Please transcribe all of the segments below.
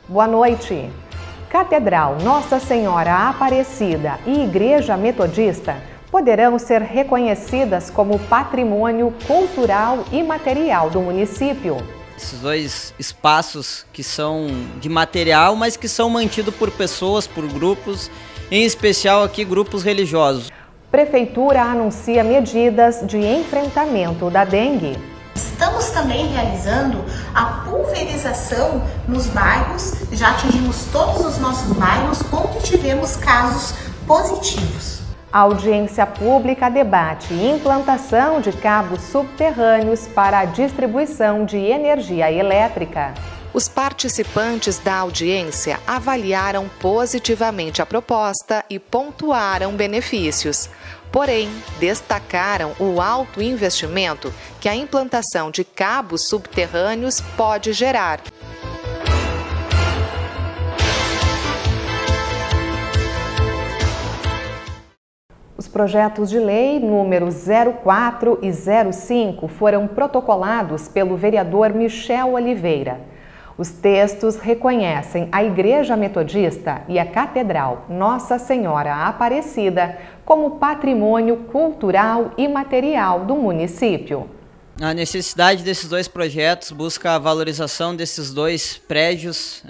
Boa noite. Catedral Nossa Senhora Aparecida e Igreja Metodista poderão ser reconhecidas como patrimônio cultural e material do município. Esses dois espaços que são de material, mas que são mantidos por pessoas, por grupos, em especial aqui grupos religiosos. Prefeitura anuncia medidas de enfrentamento da dengue. Estamos também realizando a pulverização nos bairros, já atingimos todos os nossos bairros onde tivemos casos positivos. A audiência pública debate implantação de cabos subterrâneos para a distribuição de energia elétrica. Os participantes da audiência avaliaram positivamente a proposta e pontuaram benefícios. Porém, destacaram o alto investimento que a implantação de cabos subterrâneos pode gerar. Os projetos de lei número 04 e 05 foram protocolados pelo vereador Michel Oliveira. Os textos reconhecem a Igreja Metodista e a Catedral Nossa Senhora Aparecida como patrimônio cultural e material do município. A necessidade desses dois projetos busca a valorização desses dois prédios,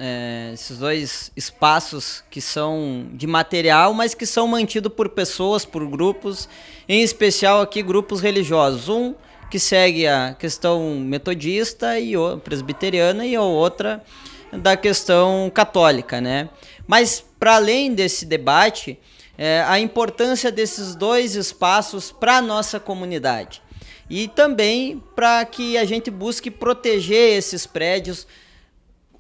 esses dois espaços que são de material, mas que são mantidos por pessoas, por grupos, em especial aqui grupos religiosos. Um que segue a questão metodista e presbiteriana e a outra da questão católica, né? Mas para além desse debate, a importância desses dois espaços para a nossa comunidade. E também para que a gente busque proteger esses prédios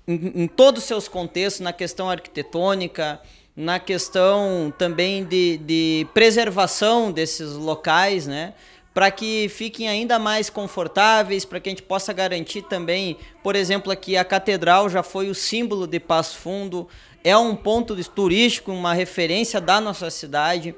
em todos os seus contextos, na questão arquitetônica, na questão também de preservação desses locais, né? Para que fiquem ainda mais confortáveis, para que a gente possa garantir também, por exemplo, aqui a Catedral já foi o símbolo de Passo Fundo, é um ponto turístico, uma referência da nossa cidade.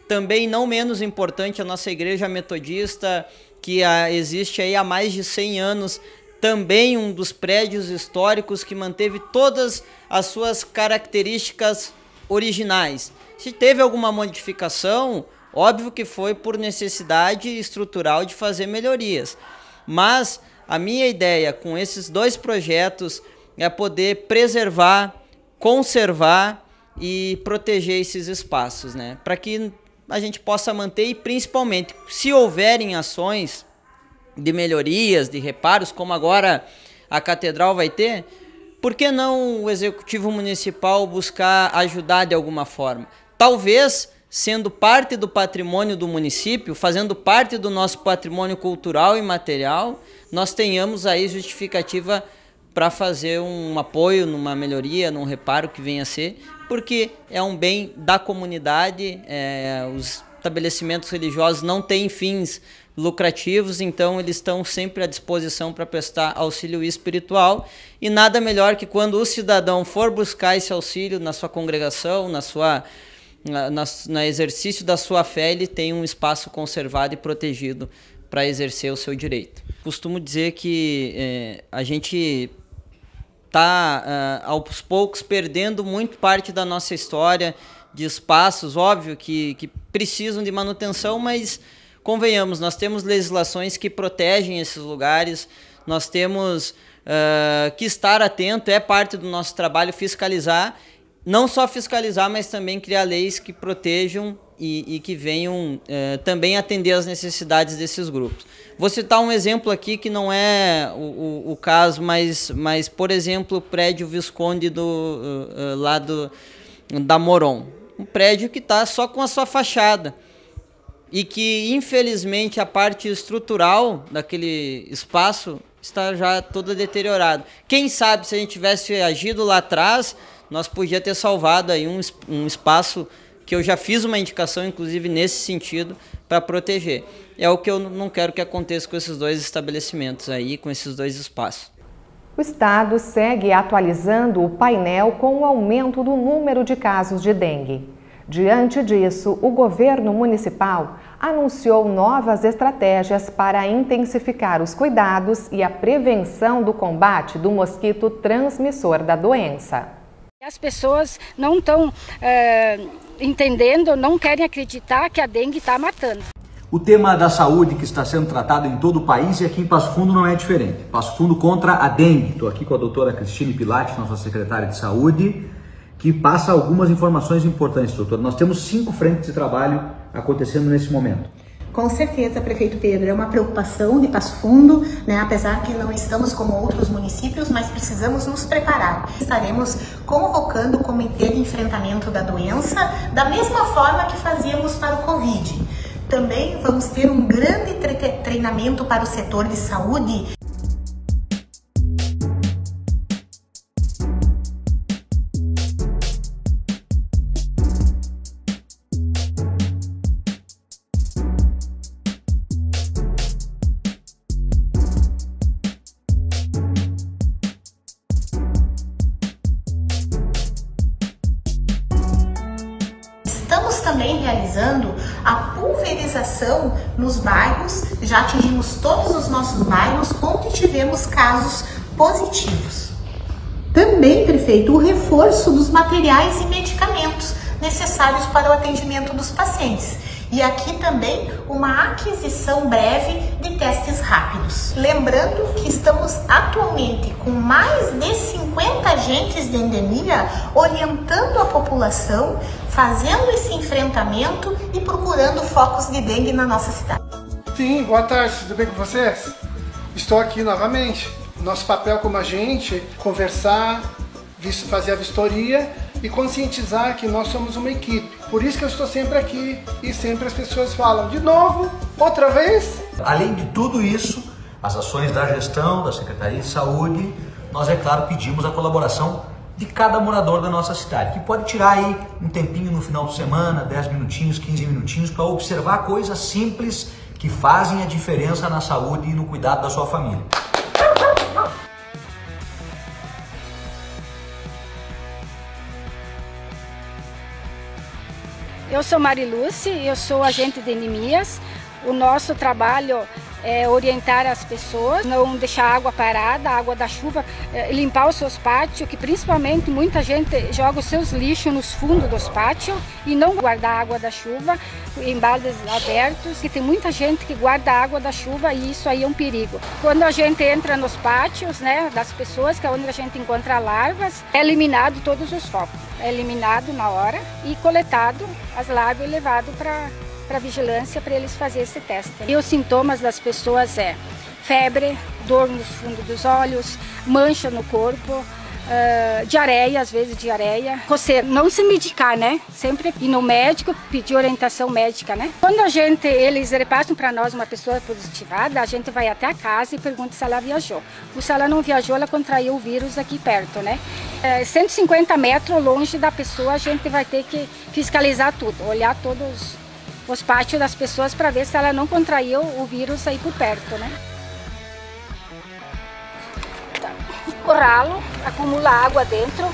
Também, não menos importante, a nossa Igreja Metodista, que existe aí há mais de 100 anos, também um dos prédios históricos que manteve todas as suas características originais. Se teve alguma modificação, óbvio que foi por necessidade estrutural de fazer melhorias. Mas a minha ideia com esses dois projetos é poder preservar, conservar e proteger esses espaços, né? Para que a gente possa manter e principalmente, se houverem ações de melhorias, de reparos, como agora a Catedral vai ter, por que não o Executivo Municipal buscar ajudar de alguma forma? Talvez, sendo parte do patrimônio do município, fazendo parte do nosso patrimônio cultural e material, nós tenhamos aí justificativa para fazer um apoio numa melhoria, num reparo que venha a ser, porque é um bem da comunidade, os estabelecimentos religiosos não têm fins lucrativos, então eles estão sempre à disposição para prestar auxílio espiritual, e nada melhor que quando o cidadão for buscar esse auxílio na sua congregação, no exercício da sua fé, ele tem um espaço conservado e protegido para exercer o seu direito. Costumo dizer que a gente está, aos poucos, perdendo muito parte da nossa história, de espaços, óbvio, que precisam de manutenção, mas convenhamos, nós temos legislações que protegem esses lugares, nós temos que estar atento, é parte do nosso trabalho fiscalizar, não só fiscalizar, mas também criar leis que protejam e que venham também atender às necessidades desses grupos. Vou citar um exemplo aqui que não é o caso, mas, por exemplo, o prédio Visconde da Moron. Um prédio que está só com a sua fachada e que, infelizmente, a parte estrutural daquele espaço está já toda deteriorada. Quem sabe, se a gente tivesse agido lá atrás, nós podíamos ter salvado aí um espaço que eu já fiz uma indicação, inclusive, nesse sentido, para proteger. É o que eu não quero que aconteça com esses dois estabelecimentos aí, com esses dois espaços. O Estado segue atualizando o painel com o aumento do número de casos de dengue. Diante disso, o governo municipal anunciou novas estratégias para intensificar os cuidados e a prevenção do combate do mosquito transmissor da doença. As pessoas não estão entendendo, não querem acreditar que a dengue está matando. O tema da saúde que está sendo tratado em todo o país e aqui em Passo Fundo não é diferente. Passo Fundo contra a dengue. Estou aqui com a doutora Cristine Pilates, nossa secretária de saúde, que passa algumas informações importantes, doutora. Nós temos 5 frentes de trabalho acontecendo nesse momento. Com certeza, prefeito Pedro, é uma preocupação de Passo Fundo, né? Apesar que não estamos como outros municípios, mas precisamos nos preparar. Estaremos convocando o comitê de enfrentamento da doença da mesma forma que fazíamos para o Covid. Também vamos ter um grande treinamento para o setor de saúde. Estamos também realizando a pulverização nos bairros, já atingimos todos os nossos bairros onde tivemos casos positivos. Também, prefeito, o reforço dos materiais e medicamentos necessários para o atendimento dos pacientes. E aqui também uma aquisição breve de testes rápidos. Lembrando que estamos atualmente com mais de 50 agentes de endemia orientando a população, fazendo esse enfrentamento e procurando focos de dengue na nossa cidade. Sim, boa tarde, tudo bem com vocês? Estou aqui novamente. Nosso papel como agente, conversar, fazer a vistoria e conscientizar que nós somos uma equipe. Por isso que eu estou sempre aqui e sempre as pessoas falam, de novo, outra vez. Além de tudo isso, as ações da gestão, da Secretaria de Saúde, nós, é claro, pedimos a colaboração de cada morador da nossa cidade, que pode tirar aí um tempinho no final de semana, 10 minutinhos, 15 minutinhos, para observar coisas simples que fazem a diferença na saúde e no cuidado da sua família. Eu sou Mariluce, eu sou agente de endemias. O nosso trabalho é orientar as pessoas, não deixar a água parada, a água da chuva, limpar os seus pátios, que principalmente muita gente joga os seus lixos nos fundos dos pátios e não guardar a água da chuva em baldes abertos, e tem muita gente que guarda a água da chuva e isso aí é um perigo. Quando a gente entra nos pátios, né, das pessoas, que é onde a gente encontra larvas, é eliminado todos os focos, é eliminado na hora e coletado as larvas e levado para vigilância para eles fazerem esse teste. E os sintomas das pessoas é febre, dor nos fundos dos olhos, mancha no corpo, diarreia, às vezes diarreia. Coceira, não se medicar, né? Sempre ir no médico, pedir orientação médica, né? Quando eles repassam para nós uma pessoa positivada, a gente vai até a casa e pergunta se ela viajou. Ou se ela não viajou, ela contraiu o vírus aqui perto, né? 150 metros longe da pessoa, a gente vai ter que fiscalizar tudo, olhar todos os pátios das pessoas para ver se ela não contraiu o vírus aí por perto, né? O ralo acumula água dentro,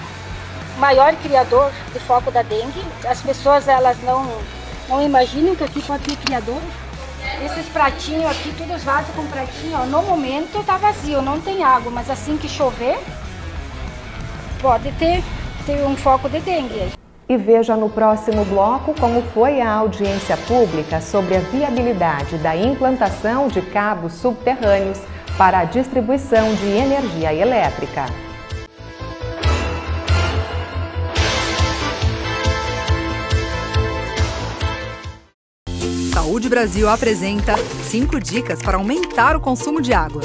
maior criador de foco da dengue. As pessoas elas não imaginam que aqui pode ter criador. Esses pratinhos aqui, todos os vasos com pratinho, ó, no momento está vazio, não tem água, mas assim que chover, pode ter um foco de dengue. E veja no próximo bloco como foi a audiência pública sobre a viabilidade da implantação de cabos subterrâneos para a distribuição de energia elétrica. Saúde Brasil apresenta 5 dicas para aumentar o consumo de água.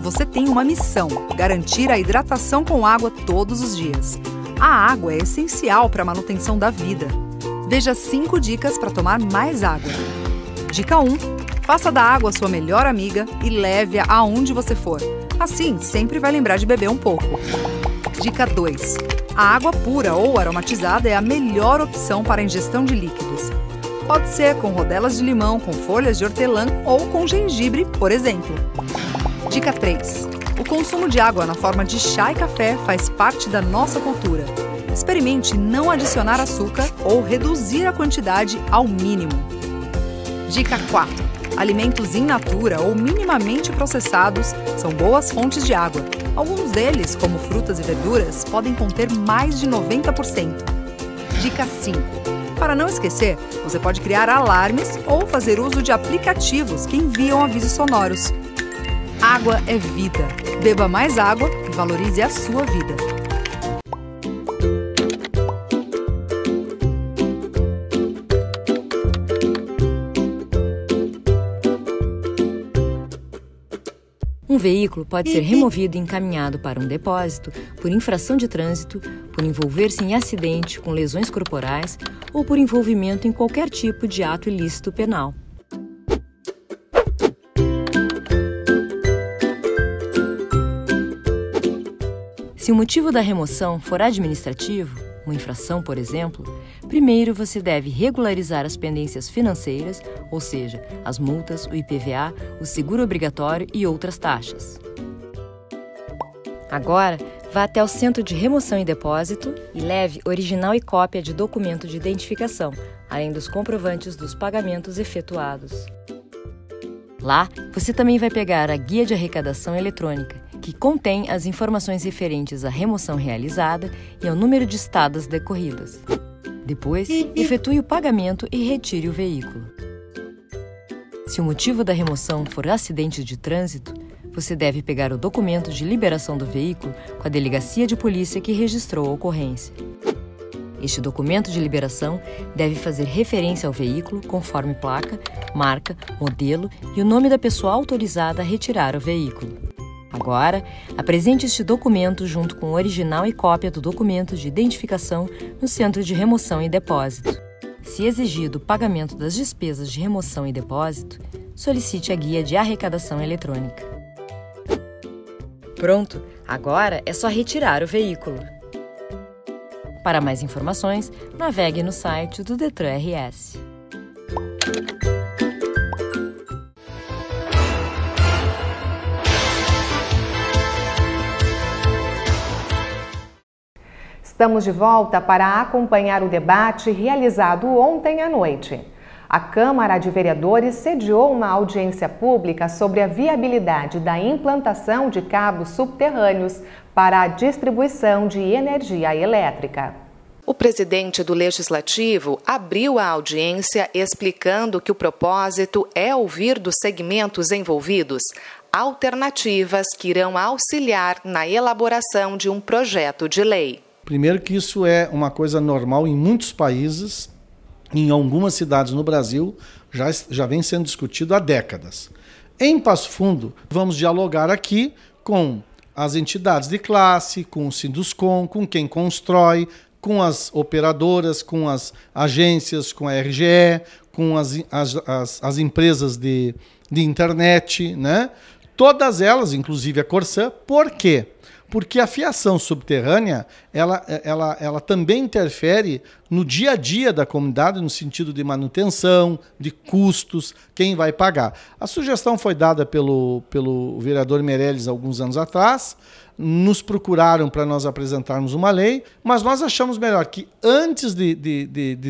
Você tem uma missão: garantir a hidratação com água todos os dias. A água é essencial para a manutenção da vida. Veja 5 dicas para tomar mais água. Dica 1. Faça da água sua melhor amiga e leve-a aonde você for. Assim, sempre vai lembrar de beber um pouco. Dica 2. A água pura ou aromatizada é a melhor opção para a ingestão de líquidos. Pode ser com rodelas de limão, com folhas de hortelã ou com gengibre, por exemplo. Dica 3. O consumo de água na forma de chá e café faz parte da nossa cultura. experimente não adicionar açúcar ou reduzir a quantidade ao mínimo. Dica 4. Alimentos in natura ou minimamente processados são boas fontes de água. Alguns deles, como frutas e verduras, podem conter mais de 90%. Dica 5. Para não esquecer, você pode criar alarmes ou fazer uso de aplicativos que enviam avisos sonoros. Água é vida. Beba mais água e valorize a sua vida. Um veículo pode ser removido e encaminhado para um depósito por infração de trânsito, por envolver-se em acidente com lesões corporais ou por envolvimento em qualquer tipo de ato ilícito penal. Se o motivo da remoção for administrativo, uma infração, por exemplo, primeiro você deve regularizar as pendências financeiras, ou seja, as multas, o IPVA, o seguro obrigatório e outras taxas. Agora, vá até o Centro de Remoção e Depósito e leve original e cópia de documento de identificação, além dos comprovantes dos pagamentos efetuados. Lá, você também vai pegar a Guia de Arrecadação Eletrônica, que contém as informações referentes à remoção realizada e ao número de estadas decorridas. Depois, efetue o pagamento e retire o veículo. Se o motivo da remoção for acidente de trânsito, você deve pegar o documento de liberação do veículo com a delegacia de polícia que registrou a ocorrência. Este documento de liberação deve fazer referência ao veículo conforme placa, marca, modelo e o nome da pessoa autorizada a retirar o veículo. Agora, apresente este documento junto com o original e cópia do documento de identificação no Centro de Remoção e Depósito. Se exigido o pagamento das despesas de remoção e depósito, solicite a Guia de Arrecadação Eletrônica. Pronto, agora é só retirar o veículo. Para mais informações, navegue no site do Detran RS. Estamos de volta para acompanhar o debate realizado ontem à noite. A Câmara de Vereadores sediou uma audiência pública sobre a viabilidade da implantação de cabos subterrâneos para a distribuição de energia elétrica. O presidente do Legislativo abriu a audiência explicando que o propósito é ouvir dos segmentos envolvidos alternativas que irão auxiliar na elaboração de um projeto de lei. Primeiro que isso é uma coisa normal em muitos países, em algumas cidades no Brasil, já vem sendo discutido há décadas. Em Passo Fundo, vamos dialogar aqui com as entidades de classe, com o Sinduscom, com quem constrói, com as operadoras, com as agências, com a RGE, com as empresas de internet, né? Todas elas, inclusive a Corsã. Por quê? Porque a fiação subterrânea, ela também interfere no dia a dia da comunidade, no sentido de manutenção, de custos, quem vai pagar. A sugestão foi dada pelo vereador Meirelles alguns anos atrás, nos procuraram para nós apresentarmos uma lei, mas nós achamos melhor que antes de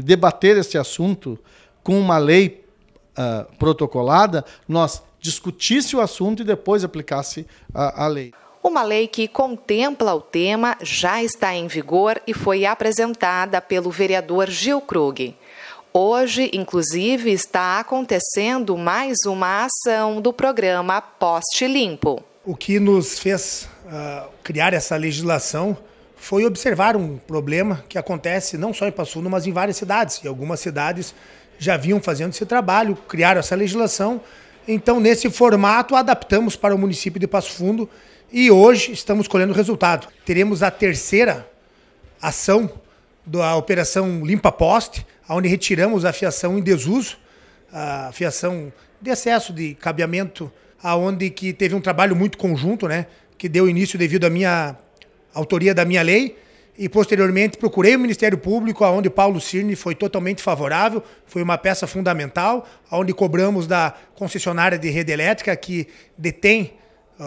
debater este assunto com uma lei protocolada, nós discutisse o assunto e depois aplicasse a lei. Uma lei que contempla o tema já está em vigor e foi apresentada pelo vereador Gil Krug. Hoje, inclusive, está acontecendo mais uma ação do programa Poste Limpo. O que nos fez criar essa legislação foi observar um problema que acontece não só em Passo Fundo, mas em várias cidades. E algumas cidades já vinham fazendo esse trabalho, criaram essa legislação. Então, nesse formato, adaptamos para o município de Passo Fundo. E hoje estamos colhendo o resultado. Teremos a terceira ação da Operação Limpa Poste, onde retiramos a fiação em desuso, a fiação de excesso de cabeamento, onde que teve um trabalho muito conjunto, né, que deu início devido à minha autoria da minha lei, e posteriormente procurei o Ministério Público, onde o Paulo Cirne foi totalmente favorável, foi uma peça fundamental, onde cobramos da concessionária de rede elétrica que detém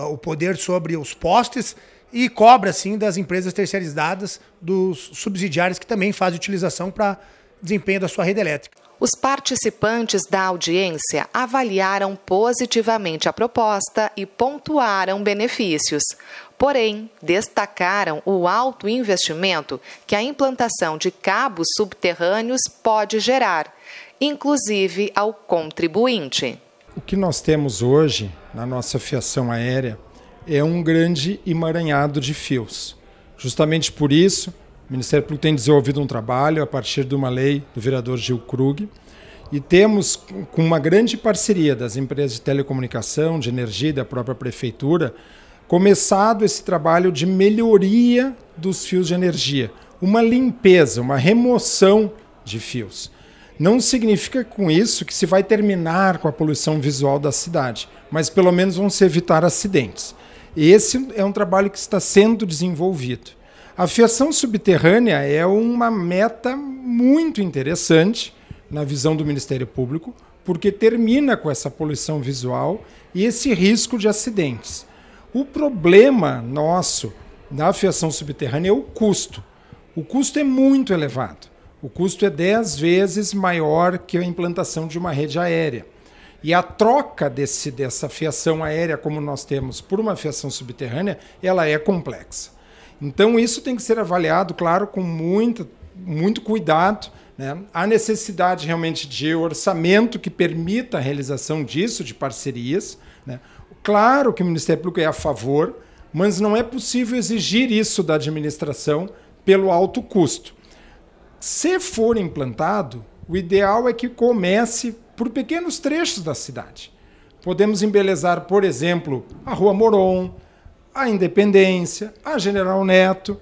o poder sobre os postes, e cobra, sim, das empresas terceirizadas, dos subsidiários que também fazem utilização para desempenho da sua rede elétrica. Os participantes da audiência avaliaram positivamente a proposta e pontuaram benefícios. Porém, destacaram o alto investimento que a implantação de cabos subterrâneos pode gerar, inclusive ao contribuinte. O que nós temos hoje na nossa fiação aérea é um grande emaranhado de fios. Justamente por isso, o Ministério Público tem desenvolvido um trabalho a partir de uma lei do vereador Gil Krug e temos, com uma grande parceria das empresas de telecomunicação, de energia e da própria prefeitura, começado esse trabalho de melhoria dos fios de energia, uma limpeza, uma remoção de fios. Não significa com isso que se vai terminar com a poluição visual da cidade, mas pelo menos vão se evitar acidentes. Esse é um trabalho que está sendo desenvolvido. A fiação subterrânea é uma meta muito interessante na visão do Ministério Público, porque termina com essa poluição visual e esse risco de acidentes. O problema nosso da fiação subterrânea é o custo. O custo é muito elevado. O custo é 10 vezes maior que a implantação de uma rede aérea. E a troca dessa fiação aérea, como nós temos, por uma fiação subterrânea, ela é complexa. Então, isso tem que ser avaliado, claro, com muito cuidado, né? Há necessidade realmente de orçamento que permita a realização disso, de parcerias, né? Claro que o Ministério Público é a favor, mas não é possível exigir isso da administração pelo alto custo. Se for implantado, o ideal é que comece por pequenos trechos da cidade. Podemos embelezar, por exemplo, a Rua Moron, a Independência, a General Neto.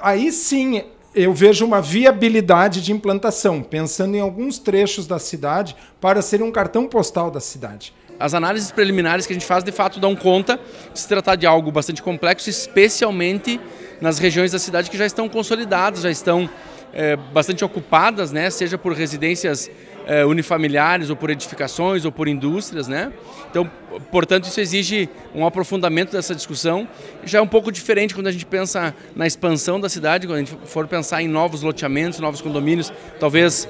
Aí sim eu vejo uma viabilidade de implantação, pensando em alguns trechos da cidade para ser um cartão postal da cidade. As análises preliminares que a gente faz, de fato, dão conta de se tratar de algo bastante complexo, especialmente nas regiões da cidade que já estão consolidadas, já estão bastante ocupadas, né? Seja por residências unifamiliares, ou por edificações, ou por indústrias, né? Então, portanto, isso exige um aprofundamento dessa discussão. Já é um pouco diferente quando a gente pensa na expansão da cidade, quando a gente for pensar em novos loteamentos, novos condomínios, talvez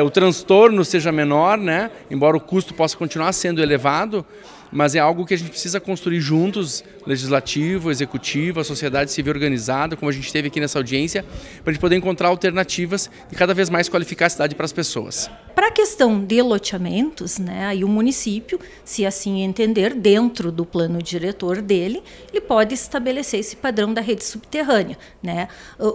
o transtorno seja menor, né? Embora o custo possa continuar sendo elevado, mas é algo que a gente precisa construir juntos, legislativo, executivo, a sociedade civil organizada, como a gente teve aqui nessa audiência, para a gente poder encontrar alternativas e cada vez mais qualificar a cidade para as pessoas. Para a questão de loteamentos, né, aí o município, se assim entender, dentro do plano diretor dele, ele pode estabelecer esse padrão da rede subterrânea, né?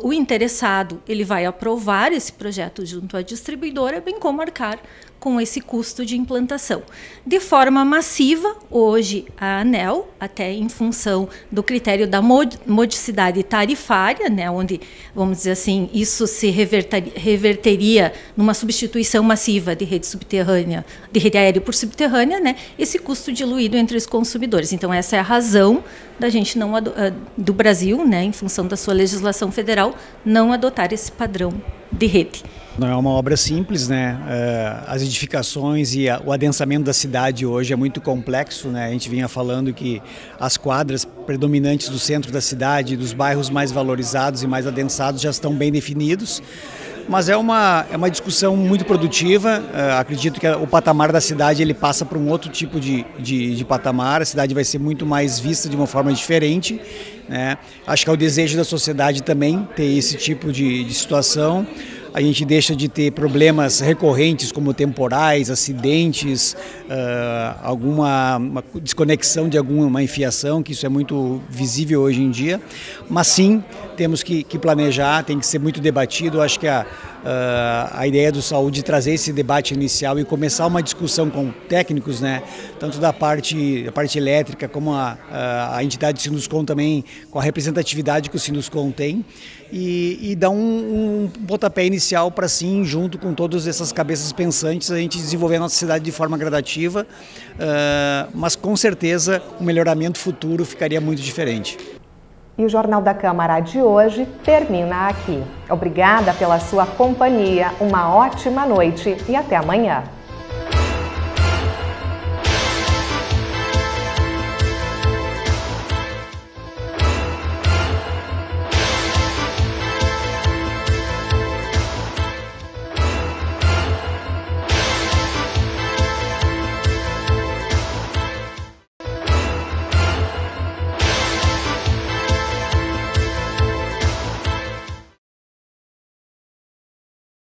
O interessado, ele vai aprovar esse projeto junto à distribuidora, bem como arcar com esse custo de implantação. De forma massiva, hoje a ANEEL, até em função do critério da modicidade tarifária, né, onde, vamos dizer assim, isso se reverteria numa substituição massiva de rede subterrânea, de rede aérea por subterrânea, né, esse custo diluído entre os consumidores. Então, essa é a razão da gente não do Brasil, né, em função da sua legislação federal, não adotar esse padrão de rede. Não é uma obra simples, né? As edificações e o adensamento da cidade hoje é muito complexo, né? A gente vinha falando que as quadras predominantes do centro da cidade, dos bairros mais valorizados e mais adensados já estão bem definidos. Mas é uma discussão muito produtiva. Acredito que o patamar da cidade ele passa por um outro tipo de patamar. A cidade vai ser muito mais vista de uma forma diferente, né? Acho que é o desejo da sociedade também ter esse tipo de situação. A gente deixa de ter problemas recorrentes como temporais, acidentes, alguma desconexão de alguma enfiação, que isso é muito visível hoje em dia. Mas sim, temos que planejar, tem que ser muito debatido. Acho que a ideia do Saúde trazer esse debate inicial e começar uma discussão com técnicos, né, tanto da parte elétrica como a entidade Sinuscom também, com a representatividade que o Sinuscom tem, e dar um pontapé inicial para sim, junto com todas essas cabeças pensantes, a gente desenvolver a nossa cidade de forma gradativa, mas com certeza o melhoramento futuro ficaria muito diferente. E o Jornal da Câmara de hoje termina aqui. Obrigada pela sua companhia, uma ótima noite e até amanhã.